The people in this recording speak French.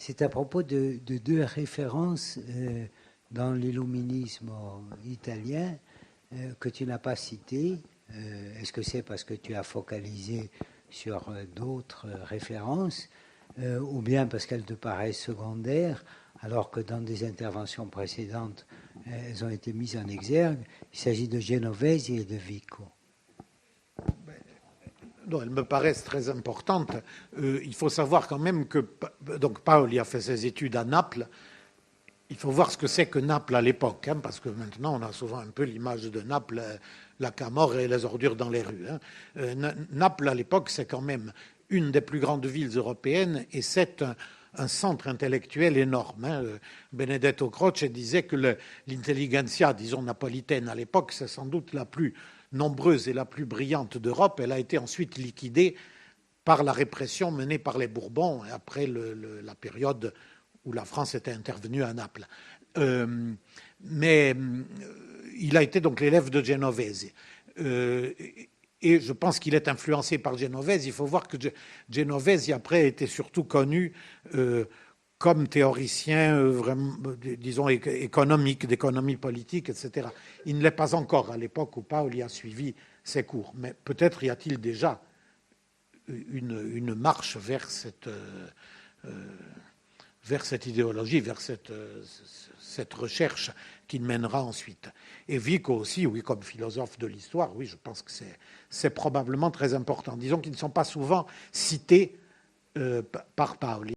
C'est à propos de deux références dans l'illuminisme italien que tu n'as pas citées. Est-ce que c'est parce que tu as focalisé sur d'autres références ou bien parce qu'elles te paraissent secondaires alors que dans des interventions précédentes, elles ont été mises en exergue? Il s'agit de Genovesi et de Vico. Non, elles me paraissent très importantes. Il faut savoir quand même que donc Paoli a fait ses études à Naples. Il faut voir ce que c'est que Naples à l'époque, hein, parce que maintenant on a souvent un peu l'image de Naples, la Camorre et les ordures dans les rues. Hein. Naples à l'époque, c'est quand même une des plus grandes villes européennes et c'est un centre intellectuel énorme. Hein. Benedetto Croce disait que l'intelligentsia, disons napolitaine à l'époque, c'est sans doute la plus nombreuse et la plus brillante d'Europe. Elle a été ensuite liquidée par la répression menée par les Bourbons après la période où la France était intervenue à Naples. Mais il a été donc l'élève de Genovesi. Et je pense qu'il est influencé par Genovesi. Il faut voir que Genovesi, après, était surtout connu comme théoricien, vraiment, disons, économique, d'économie politique, etc. Il ne l'est pas encore à l'époque où Paoli a suivi ses cours. Mais peut-être y a-t-il déjà une marche vers cette idéologie, vers cette recherche qui mènera ensuite. Et Vico aussi, oui, comme philosophe de l'histoire, oui, je pense que c'est probablement très important. Disons qu'ils ne sont pas souvent cités par Paoli.